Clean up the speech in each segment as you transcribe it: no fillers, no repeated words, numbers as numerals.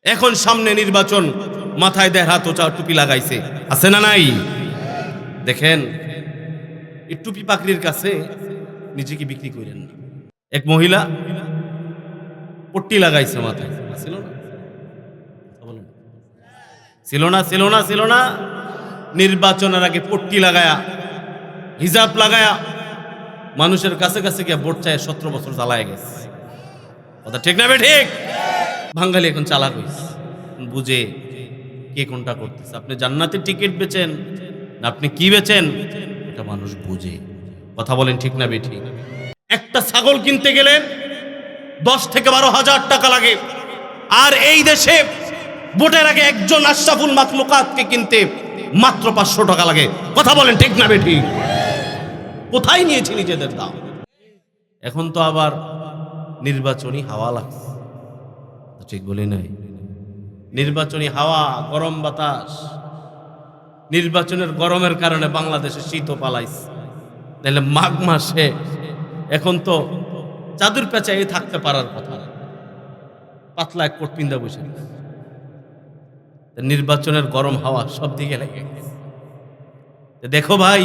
এখন সামনে নির্বাচন, মাথায় দেড় হাত ওচা টুপি লাগাইছে, আছে না নাই? দেখেন, এই টুপি পাকড়ির কাছে নিজেকে বিক্রি করেন না। এক মহিলা পট্টি লাগাইছে মাথায়, ছিল না? বলেন, ছিল না? ছিল না? ছিল না? নির্বাচনের আগে পট্টি লাগায়া, হিজাব লাগায়া মানুষের কাছে কাছে গিয়ে ভোট চায় 17 বছর জ্বালায় গেছে। কথা ঠিক না? ঠিক। বাঙালি এখন চালাক হইছে, বুঝে কে কোনটা করতেছে। আপনি জান্নাতের টিকিট বেচেন না আপনি কি বেচেন, এটা মানুষ বুঝে। কথা বলেন ঠিক না ঠিক? একটা ছাগল কিনতে গেলে 10 থেকে 12,000 টাকা লাগে, আর এই দেশে ভোটের আগে একজন আশরাফুল মাখলুকাতকে কিনতে মাত্র 500 টাকা লাগে। কথা বলেন ঠিক না ঠিক? কোথায় নিয়েছে নিজেদের দাম? এখন তো আবার নির্বাচনী হাওয়া লাগছে, ঠিক বলি নাই? নির্বাচনী হাওয়া, গরম বাতাস, নির্বাচনের গরমের কারণে বাংলাদেশে শীতও পালাইছে। তাহলে মাঘ মাসে এখন তো চাদর পেঁচাই থাকতে পারার কথা, পাতলা এক কোট পিন্দা বসে। নির্বাচনের গরম হাওয়া সব দিকে লেগে গেছে। দেখো ভাই,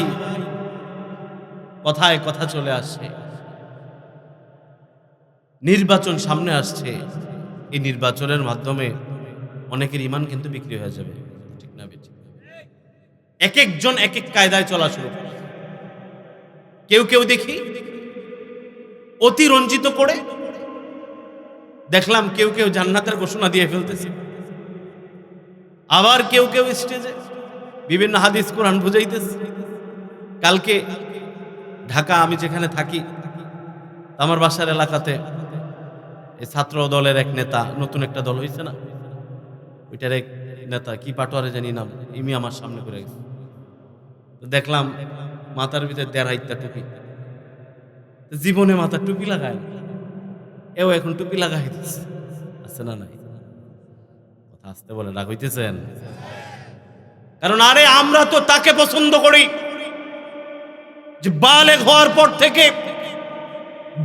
কথায় কথা চলে আসে, নির্বাচন সামনে আসছে। এই নির্বাচনের মাধ্যমে অনেকের ইমান কিন্তু বিক্রি হয়ে যাবে, ঠিক না? এক একজন এক এক কায়দায় চলা শুরু করে। কেউ কেউ দেখি অতিরঞ্জিত করে, দেখলাম কেউ কেউ জান্নাতের ঘোষণা দিয়ে ফেলতেছে। আবার কেউ কেউ স্টেজে বিভিন্ন হাদিস কোরআন বুঝাইতেছে। কালকে ঢাকা, আমি যেখানে থাকি, আমার বাসার এলাকাতে এই ছাত্র দলের এক নেতা, নতুন একটা দল হয়েছে না, ওইটার এক নেতা কি পাটোয়ারে জানি নাম, ইমি আমার সামনে করে গেছে। দেখলাম মাথার ভিতরে 1.5 টুপি, জীবনে মাথার টুপি লাগায়, এও এখন টুপি লাগাই দিচ্ছে, আছে না নাই? কথা আসতে বলে, রাগ হইতেছেন? কারণ আরে আমরা তো তাকে পছন্দ করি যে বালেগ হওয়ার পর থেকে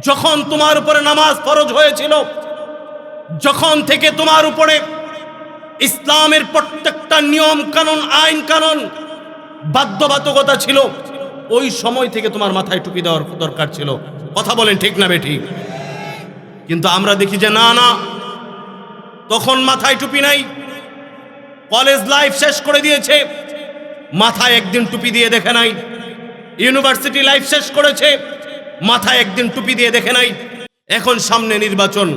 যখন তোমার উপরে নামাজ ফরজ হয়েছিল, যখন থেকে তোমার উপরে ইসলামের প্রত্যেকটা নিয়ম কানুন, আইন কানুন বাধ্যবাধকতা ছিল, ওই সময় থেকে তোমার মাথায় টুপি দেওয়ার দরকার ছিল। কথা বলেন ঠিক না ঠিক? কিন্তু আমরা দেখি যে না না, তখন মাথায় টুপি নাই, কলেজ লাইফ শেষ করে দিয়েছে, মাথায় একদিন টুপি দিয়ে দেখে নাই। ইউনিভার্সিটি লাইফ শেষ করেছে, মাথায় একদিন টুপি দিয়ে দেখে নাই। এখন সামনে নির্বাচন,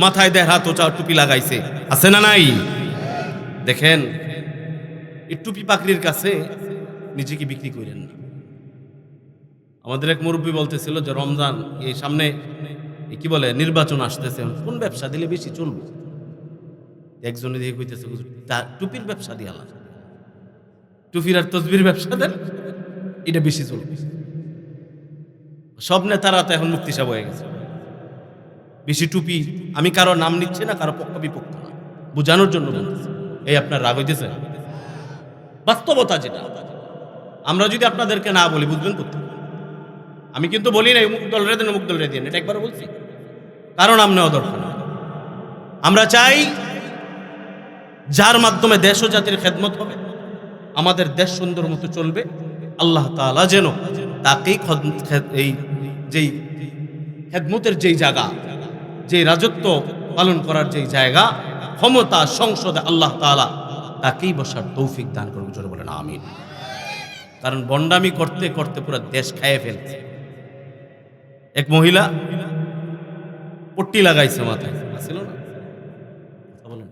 মাথায় দেড় হাত ওচা টুপি লাগাইছে, আছে না নাই? দেখেন, এই টুপি পাকড়ির কাছে নিজেকে বিক্রি করেন না। আমাদের এক মুরব্বী বলতেছিল যে রমজান এই সামনে কি বলে নির্বাচন আসতেছে, কোন ব্যবসা দিলে বেশি চলবে? একজনে দিয়ে কইতেছে টুপির ব্যবসা দিয়ে আলাদা, টুপির আর তসবির ব্যবসা দেন, এটা বেশি চলবে। সব নেতারা তো এখন মুক্তি সাহেব হয়ে গেছে। বেশি টুপি, আমি কারো নাম নিচ্ছি না, কারো পক্ষ বিপক্ষ না, বোঝানোর জন্য বলতেছি। এই আপনার রাগ হইতেছে? বাস্তবতা যেটা, আমরা যদি আপনাদেরকে না বলি বুঝবেন কোথায়। আমি কিন্তু বলি না মুখ দল রে দেন, মুখ দল রে দেন, এটা একবার বলছি, কারণ নাম নেওয়া দরকার। আমরা চাই যার মাধ্যমে দেশ ও জাতির খেদমত হবে, আমাদের দেশ সুন্দর মতো চলবে, আল্লাহ তাআলা যেন তাকেই এই যেই খেদমতের যেই জায়গা, যে রাজত্ব পালন করার যেই জায়গা, ক্ষমতা, সংসদে আল্লাহ তাআলা তাকেই বসার তৌফিক দান করবে। জোরে বলেন আমিন। কারণ বন্ডামি করতে করতে পুরো দেশ খাইয়ে ফেলছে। এক মহিলা পট্টি লাগাইছে মাথায়, ছিল না? বলেন,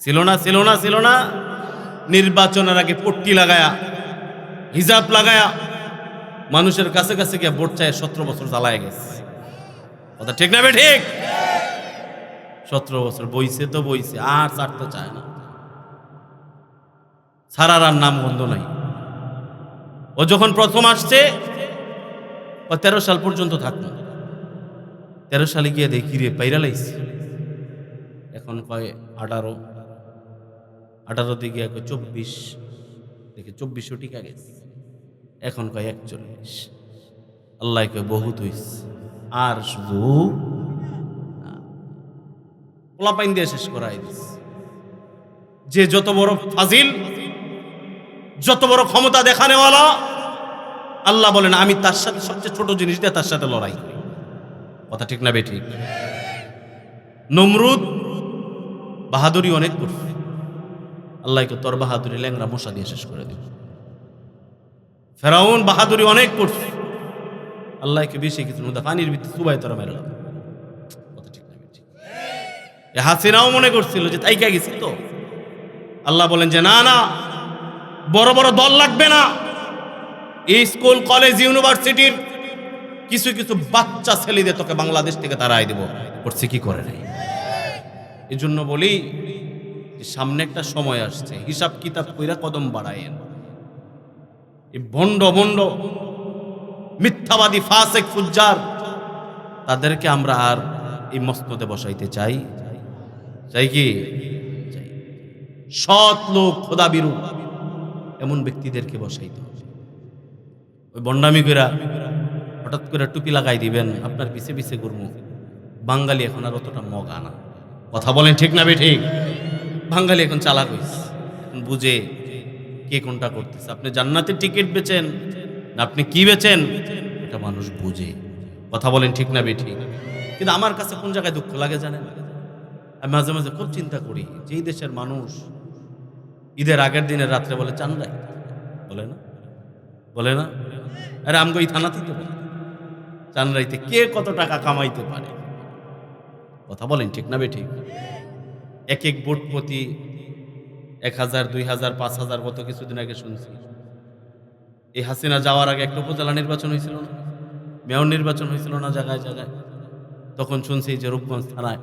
ছিল না? ছিল না? ছিল না? নির্বাচনের আগে পট্টি লাগায়া, হিজাব লাগায়া মানুষের কাছে কাছে গিয়ে ভোট চায় 17 বছর জ্বালায় গেছে। কথা ঠিক না ঠিক? 17 বছর বইছে তো বইছে, আর ছাড়তে চায় না, ছাড়ার আর নাম গন্ধ নাই। ও যখন প্রথম আসছে 13 সাল পর্যন্ত থাকতো, 13 সালে গিয়ে দেখি রে পাইরা লাইছে, এখন কয় 18 দিকে 24, দেখে 2400 টিকা গেছে, এখন কয় 41। আল্লাহ কয় বহুত হইছে, আর শুধু পোলাপাইন দিয়ে শেষ করাই দিস। যে যত বড় ফাজিল, যত বড় ক্ষমতা দেখানেওয়ালা, আল্লাহ বলেন আমি তার সাথে সবচেয়ে ছোট জিনিস দিয়ে তার সাথে লড়াই করি। কথা ঠিক না বেঠিক? নমরুদ বাহাদুরি অনেক করছে, আল্লাহকে তোর বাহাদুরি ল্যাংরা মশা দিয়ে শেষ করে দিল। ফেরাউন বাহাদুরি অনেক করছে, আল্লাহকে বেশি কিছু না, পানির ভিতরে সুবাই তোরা মেরে। কথা ঠিক না বেঠিক? হাসিনাও মনে করছিল যে তাই কে গেছি তো, আল্লাহ বলেন যে না না, বড় বড় দল লাগবে না, এই স্কুল কলেজ ইউনিভার্সিটির কিছু কিছু বাচ্চা ছেলেদের তোকে বাংলাদেশ থেকে তারাই দেব। করছে কি করে নাই? এই জন্য বলি সামনে একটা সময় আসছে, হিসাব কিতাব কইরা কদম বাড়ায়েন। এই ভণ্ড ভণ্ড মিথ্যাবাদী ফাসেক ফুজ্জার, তাদেরকে আমরা আর এই মসনদে বসাইতে চাই? চাই কি? চাই। সৎ লোক, খোদাবিরু এমন ব্যক্তিদেরকে বসাইতে হবে। ওই বন্ডামি কইরা হঠাৎ করে টুপি লাগাই দিবেন, আপনার পিছে পিছে ঘুরমু। বাঙালি এখন আর অতটা মগা না। কথা বলেন ঠিক না বেঠিক? বাঙালি এখন চালাক হইছে, এখন বুঝে কে কোনটা করতেছে। আপনি জান্নাতের টিকিট বেচেন না আপনি কি বেচেন, এটা মানুষ বুঝে। কথা বলেন ঠিক না বেঠিক? কিন্তু আমার কাছে কোন জায়গায় দুঃখ লাগে জানেন? আমি মাঝে মাঝে খুব চিন্তা করি, যেই দেশের মানুষ ঈদের আগের দিনের রাত্রে বলে চান্দাই, বলে না? বলে না? আরে আমগো এই থানাতেই তো বলে চান্দাইতে কে কত টাকা কামাইতে পারে। কথা বলেন ঠিক না বেঠিক? এক এক ভোট প্রতি 1000, 2000, 5000 কত কিছুদিন আগে শুনছি। এই হাসিনা যাওয়ার আগে একটা উপজেলা নির্বাচন হয়েছিল না, মেয়র নির্বাচন হয়েছিল না জায়গায় জায়গায়, তখন শুনছি যে রূপগঞ্জ থানায়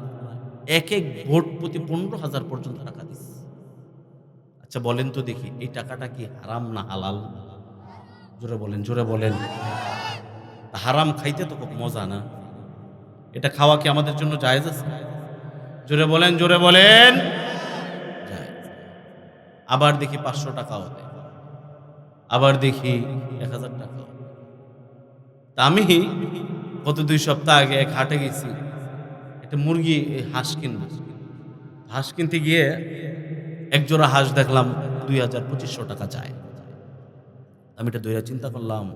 এক এক ভোট প্রতি 15,000 পর্যন্ত টাকা দিচ্ছে। আচ্ছা বলেন তো দেখি, এই টাকাটা কি হারাম না হালাল? জোরে বলেন, জোরে বলেন। হারাম খাইতে তো খুব মজা না, এটা খাওয়া কি আমাদের জন্য জায়েজ আছে? জোরে বলেন, জোরে বলেন। জায়েজ। আবার দেখি 500 টাকাও দেয়, আবার দেখি 1000 টাকাও। তা আমি গত 2 সপ্তাহ আগে এক হাটে গেছি, একটা মুরগি হাঁস কিনব। হাঁস কিনতে গিয়ে এক জোড়া হাঁস দেখলাম 2000-2500 টাকা চায়। আমি এটা দইরা চিন্তা করলাম,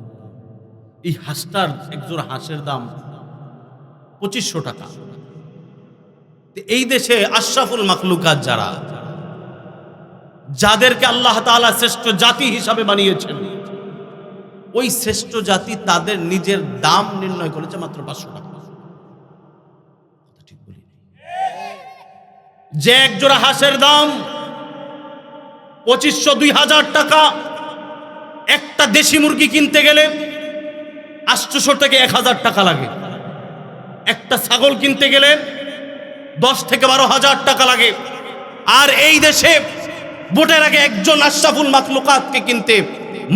এই হাঁসটার এক জোড়া হাঁসের দাম 2500 টাকা। এই দেশে আশরাফুল মাখলুকাত যারা, যাদেরকে আল্লাহ তাআলা শ্রেষ্ঠ জাতি হিসাবে বানিয়েছেন, ওই শ্রেষ্ঠ জাতি তাদের নিজের দাম নির্ণয় করেছে মাত্র 500 টাকা। ঠিক বলি? যে এক জোড়া হাঁসের দাম 2500-2000 টাকা, একটা দেশি মুরগি কিনতে গেলে 800 থেকে 1000 টাকা লাগে। একটা ছাগল কিনতে গেলে 10,000-12,000 টাকা লাগে। আর এই দেশে ভোটের আগে একজন আশরাফুল মাখলুকাতকে কিনতে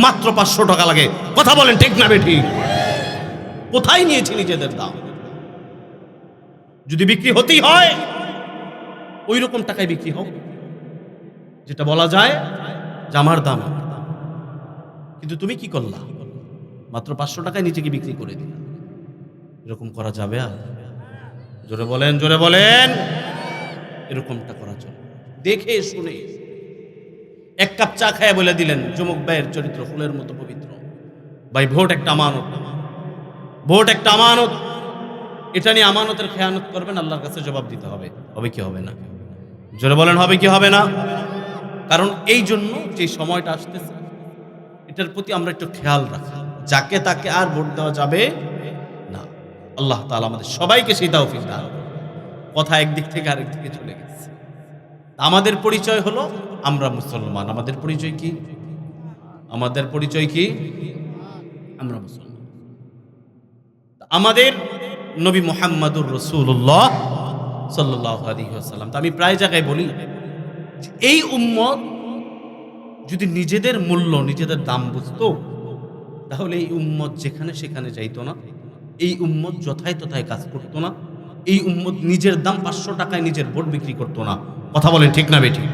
মাত্র 500 টাকা লাগে। কথা বলেন ঠিক না বেঠিক? কোথায় নিয়েছে নিজেদের দাম? যদি বিক্রি হতেই হয় ওই রকম টাকায় বিক্রি হোক, যেটা বলা যায় যে আমার দাম। কিন্তু তুমি কি করলা? মাত্র 500 টাকায় নিজেকে বিক্রি করে দিলা। এরকম করা যাবে? আর জোরে বলেন, জোরে বলেন। এরকমটা করা চলে? দেখে শুনে এক কাপ চা খায় বলে দিলেন যুবক ভাইয়ের চরিত্র ফুলের মতো পবিত্র। ভাই ভোট একটা আমানত, ভোট একটা আমানত। এটা নিয়ে আমানতের খেয়ানত করবেন, আল্লাহর কাছে জবাব দিতে হবে। হবে কি হবে না? জোরে বলেন, হবে কি হবে না? কারণ এই জন্য যে সময়টা আসতেছে, এটার প্রতি আমরা একটু খেয়াল রাখি। যাকে তাকে আর ভোট দেওয়া যাবে না। আল্লাহ তাআলা আমাদের সবাইকে সেই তৌফিক দান করুন। কথা একদিক থেকে আরেক দিকে চলে গেছে। আমাদের পরিচয় হলো আমরা মুসলমান। আমাদের পরিচয় কি? আমাদের পরিচয় কি? আমরা মুসলমান। আমাদের নবী মুহাম্মদুর রাসূলুল্লাহ সাল্লাল্লাহু আলাইহি ওয়াসাল্লাম। তো আমি প্রায় জায়গায় বলি, এই উম্মত যদি নিজেদের মূল্য, নিজেদের দাম বুঝতো, তাহলে এই উম্মত যেখানে সেখানে যাইতো না, এই উম্মত যথায় তথায় কাজ করতো না, এই উম্মত নিজের দাম 500 টাকায় নিজের ভোট বিক্রি করতো না। কথা বলেন ঠিক না বেঠিক?